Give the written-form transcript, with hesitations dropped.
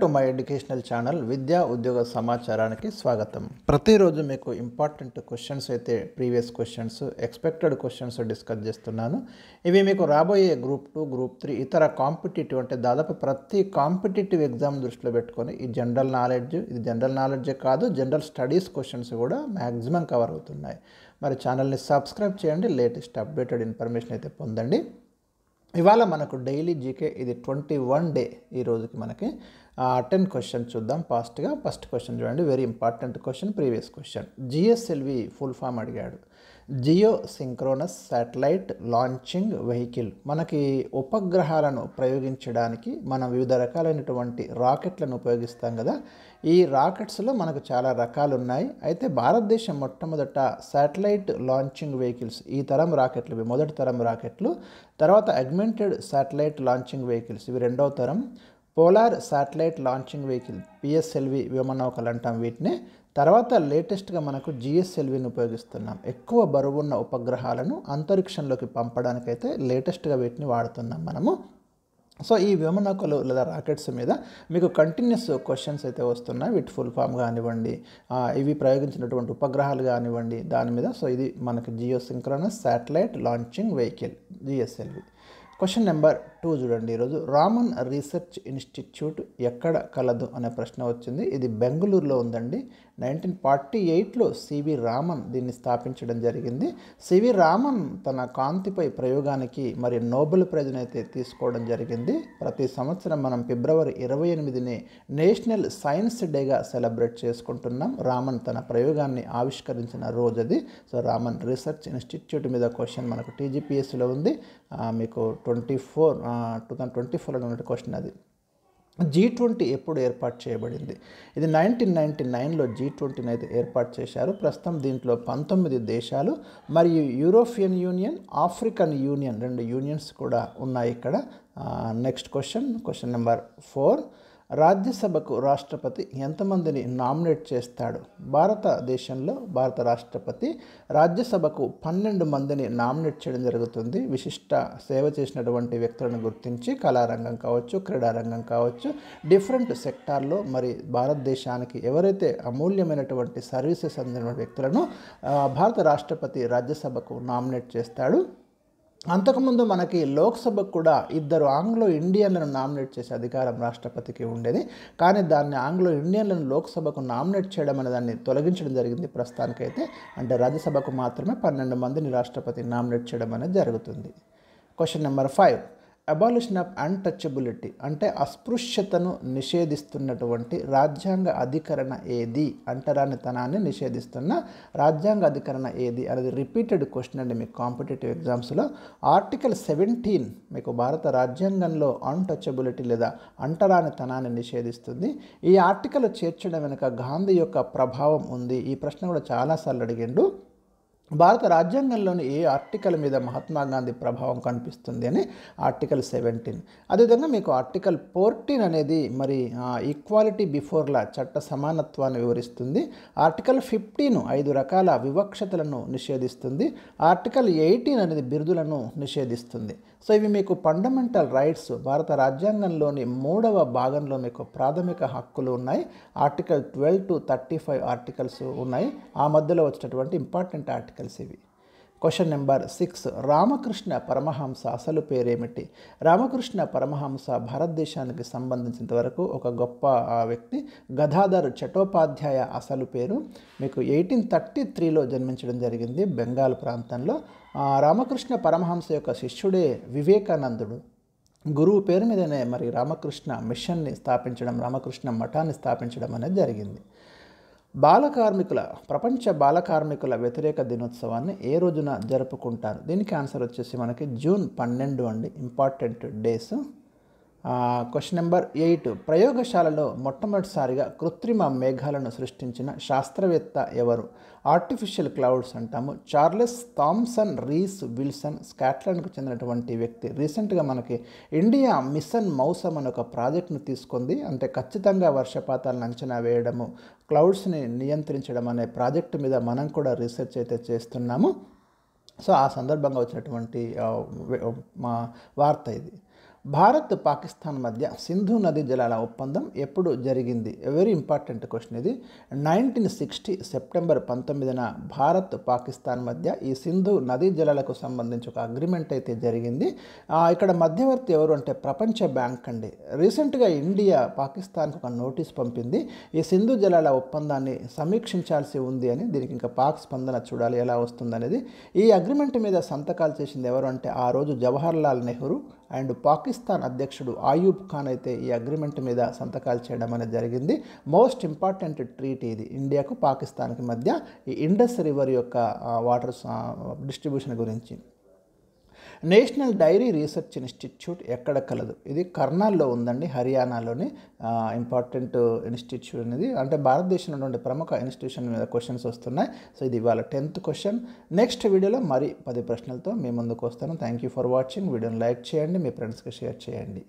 To my educational channel విద్యా ఉద్యోగ సమాచారానికి స్వాగతం. ప్రతిరోజు మీకు ఇంపార్టెంట్ క్వశ్చన్స్ అయితే previous questions expected questions discuss చేస్తున్నాను. ఇవి మీకు రాబోయే గ్రూప్ 2 గ్రూప్ 3 ఇతర కాంపిటేటివ్ అంటే దాదాపు ప్రతి కాంపిటేటివ్ ఎగ్జామ్ దృష్టిలో పెట్టుకొని ఈ జనరల్ నాలెడ్జే కాదు జనరల్ స్టడీస్ క్వశ్చన్స్ కూడా మ్యాక్సిమం కవర్ అవుతున్నాయి. మరి ఛానల్ని సబ్స్క్రైబ్ చేయండి, లేటెస్ట్ అప్డేటెడ్ ఇన్ఫర్మేషన్ అయితే పొందండి. ఇవాళ మనకు డైలీ జీకే ఇది 21 డే. ఈ రోజుకి మనకి 10 క్వశ్చన్ చూద్దాం ఫాస్ట్గా. ఫస్ట్ క్వశ్చన్ చూడండి, very important question, previous question. GSLV full form అడిగాడు. Geo synchronous satellite launching vehicle. మనకి ఉపగ్రహాలను ప్రయోగించడానికి మనం వివిధ రకాలైనటువంటి రాకెట్లను ఉపయోగిస్తాం కదా. ఈ రాకెట్స్లో మనకు చాలా రకాలు ఉన్నాయి. అయితే భారతదేశం మొట్టమొదట శాటిలైట్ లాంచింగ్ వెహికల్స్, ఈ తరం రాకెట్లు, ఇవి మొదటి తరం రాకెట్లు. తర్వాత అగ్మెంటెడ్ శాటిలైట్ లాంచింగ్ వెహికల్స్, ఇవి రెండవ తరం. Polar satellite launching vehicle PSLV విమానౌకలు అంటాం వీటిని. తర్వాత లేటెస్ట్గా మనకు జిఎస్ఎల్విని ఉపయోగిస్తున్నాం. ఎక్కువ బరువున్న ఉపగ్రహాలను అంతరిక్షంలోకి పంపడానికైతే లేటెస్ట్గా వీటిని వాడుతున్నాం మనము. సో ఈ విమానౌకలు లేదా రాకెట్స్ మీద మీకు కంటిన్యూస్ క్వశ్చన్స్ అయితే వస్తున్నాయి. వీటి ఫుల్ ఫామ్ కానివ్వండి, ఇవి ప్రయోగించినటువంటి ఉపగ్రహాలు కానివ్వండి దాని మీద. సో ఇది మనకి Jio synchronous satellite launching vehicle GSLV. Question number 2 చూడండి. ఈరోజు రామన్ రీసెర్చ్ ఇన్స్టిట్యూట్ ఎక్కడ కలదు అనే ప్రశ్న వచ్చింది. ఇది బెంగళూరులో ఉందండి. 1948లో సివి రామన్ దీన్ని స్థాపించడం జరిగింది. సివి రామన్ తన కాంతిపై ప్రయోగానికి మరి నోబెల్ ప్రైజ్ని అయితే తీసుకోవడం జరిగింది. ప్రతి సంవత్సరం మనం ఫిబ్రవరి 28ని నేషనల్ సైన్స్ డేగా సెలబ్రేట్ చేసుకుంటున్నాం. రామన్ తన ప్రయోగాన్ని ఆవిష్కరించిన రోజు అది. సో రామన్ రీసెర్చ్ ఇన్స్టిట్యూట్ మీద క్వశ్చన్ మనకు టీజీపీఎస్సీలో ఉంది. మీకు 2024లో ఉన్న క్వశ్చన్ అది. G20 ఎప్పుడు ఏర్పాటు చేయబడింది? ఇది 1999లో G20 అయితే ఏర్పాటు చేశారు. ప్రస్తుతం దీంట్లో 19 దేశాలు మరియు European union, African union, 2 unions కూడా ఉన్నాయి ఇక్కడ. Next question number 4. రాజ్యసభకు రాష్ట్రపతి ఎంతమందిని నామినేట్ చేస్తాడు? భారతదేశంలో భారత రాష్ట్రపతి రాజ్యసభకు 12 మందిని నామినేట్ చేయడం జరుగుతుంది. విశిష్ట సేవ చేసినటువంటి వ్యక్తులను గుర్తించి కళారంగం కావచ్చు, క్రీడారంగం కావచ్చు, డిఫరెంట్ సెక్టార్లో మరి భారతదేశానికి ఎవరైతే అమూల్యమైనటువంటి సర్వీసెస్ అందిన వ్యక్తులను భారత రాష్ట్రపతి రాజ్యసభకు నామినేట్ చేస్తాడు. అంతకుముందు మనకి లోక్సభకు కూడా 2 ఆంగ్లో ఇండియన్లను నామినేట్ చేసే అధికారం రాష్ట్రపతికి ఉండేది. కానీ దాన్ని ఆంగ్లో ఇండియన్లను లోక్సభకు నామినేట్ చేయడం అనే దాన్ని తొలగించడం జరిగింది ప్రస్తుతానికైతే. అంటే రాజ్యసభకు మాత్రమే 12 మందిని రాష్ట్రపతి నామినేట్ చేయడం అనేది జరుగుతుంది. Question number 5. Abolition of untouchability అంటే అస్పృశ్యతను నిషేధిస్తున్నటువంటి రాజ్యాంగ అధికరణ ఏది? అంటరానితనాన్ని నిషేధిస్తున్న రాజ్యాంగ అధికరణ ఏది అనేది రిపీటెడ్ క్వశ్చన్ అండి మీకు కాంపిటేటివ్ ఎగ్జామ్స్లో. ఆర్టికల్ 17 మీకు భారత రాజ్యాంగంలో అన్టచబిలిటీ లేదా అంటరానితనాన్ని నిషేధిస్తుంది. ఈ ఆర్టికల్ చేర్చడం వెనుక గాంధీ యొక్క ప్రభావం ఉంది. ఈ ప్రశ్న కూడా చాలాసార్లు అడిగిండు. భారత రాజ్యాంగంలోని ఏ ఆర్టికల్ మీద మహాత్మా గాంధీ ప్రభావం కనిపిస్తుంది అని ఆర్టికల్ 17. అదేవిధంగా మీకు ఆర్టికల్ 14 అనేది మరి ఈక్వాలిటీ బిఫోర్ లా, చట్ట సమానత్వాన్ని వివరిస్తుంది. ఆర్టికల్ 15 5 రకాల వివక్షతలను నిషేధిస్తుంది. ఆర్టికల్ 18 అనేది బిరుదులను నిషేధిస్తుంది. సో ఇవి మీకు ఫండమెంటల్ రైట్స్, భారత రాజ్యాంగంలోని 3వ భాగంలో మీకు ప్రాథమిక హక్కులు ఉన్నాయి. ఆర్టికల్ 12 to 35 ఆర్టికల్స్ ఉన్నాయి. ఆ మధ్యలో వచ్చినటువంటి ఇంపార్టెంట్ ఆర్టికల్స్ ఇవి. Question number 6. రామకృష్ణ పరమహంస అసలు పేరేమిటి? రామకృష్ణ పరమహంస భారతదేశానికి సంబంధించినంత వరకు ఒక గొప్ప వ్యక్తి. గదాధర్ చటోపాధ్యాయ అసలు పేరు. మీకు 1833లో జన్మించడం జరిగింది బెంగాల్ ప్రాంతంలో. రామకృష్ణ పరమహంస యొక్క శిష్యుడే వివేకానందుడు. గురువు పేరు మీదనే మరి రామకృష్ణ మిషన్ని స్థాపించడం, రామకృష్ణ మఠాన్ని స్థాపించడం అనేది జరిగింది. ప్రపంచ బాల కార్మికుల వ్యతిరేక దినోత్సవాన్ని ఏ రోజున జరుపుకుంటారు? దీనికి ఆన్సర్ వచ్చేసి మనకి జూన్ 12 అండి. Important days. Question number 8. ప్రయోగశాలలో మొట్టమొదటిసారిగా కృత్రిమ మేఘాలను సృష్టించిన శాస్త్రవేత్త ఎవరు? ఆర్టిఫిషియల్ క్లౌడ్స్ అంటాము. చార్లెస్ థామ్సన్ రీస్ విల్సన్, స్కాట్లాండ్కు చెందినటువంటి వ్యక్తి. రీసెంట్గా మనకి ఇండియా మిషన్ మౌసమ్ అనే ఒక ప్రాజెక్ట్ను తీసుకుంది. అంటే ఖచ్చితంగా వర్షపాతాలను అంచనా వేయడము, క్లౌడ్స్ని నియంత్రించడం అనే ప్రాజెక్టు మీద మనం కూడా రీసెర్చ్ అయితే చేస్తున్నాము. సో ఆ సందర్భంగా వచ్చినటువంటి మా వార్త ఇది. భారత్ పాకిస్తాన్ మధ్య సింధు నదీ జలాల ఒప్పందం ఎప్పుడు జరిగింది? వెరీ ఇంపార్టెంట్ క్వశ్చన్ ఇది. 1960 సెప్టెంబర్ 19న భారత్ పాకిస్తాన్ మధ్య ఈ సింధు నదీ జలాలకు సంబంధించి ఒక అగ్రిమెంట్ అయితే జరిగింది. ఇక్కడ మధ్యవర్తి ఎవరు అంటే ప్రపంచ బ్యాంక్ అండి. రీసెంట్గా ఇండియా పాకిస్తాన్కి ఒక నోటీస్ పంపింది. ఈ సింధు జలాల ఒప్పందాన్ని సమీక్షించాల్సి ఉంది అని. దీనికి ఇంకా పాక్ స్పందన చూడాలి ఎలా వస్తుందనేది. ఈ అగ్రిమెంట్ మీద సంతకాలు చేసింది ఎవరు అంటే ఆ రోజు జవహర్లాల్ నెహ్రూ అండ్ పాకిస్తాన్ అధ్యక్షుడు ఆయూబ్ ఖాన్ అయితే ఈ అగ్రిమెంట్ మీద సంతకాలు చేయడం అనేది జరిగింది. మోస్ట్ ఇంపార్టెంట్ ట్రీటీ ఇది ఇండియాకు పాకిస్తాన్కి మధ్య, ఈ ఇండస్ రివర్ యొక్క వాటర్ డిస్ట్రిబ్యూషన్ గురించి. నేషనల్ డైరీ రీసెర్చ్ ఇన్స్టిట్యూట్ ఎక్కడ కలదు? ఇది కర్నాల్లో ఉందండి, హర్యానాలోని ఇంపార్టెంట్ ఇన్స్టిట్యూట్ అనేది. అంటే భారతదేశంలో ఉండే ప్రముఖ ఇన్స్టిట్యూషన్ మీద క్వశ్చన్స్ వస్తున్నాయి. సో ఇది ఇవాళ 10th క్వశ్చన్. నెక్స్ట్ వీడియోలో మరి 10 ప్రశ్నలతో మీ ముందుకు వస్తాను. Thank you for watching. వీడియోని లైక్ చేయండి, మీ ఫ్రెండ్స్కి షేర్ చేయండి.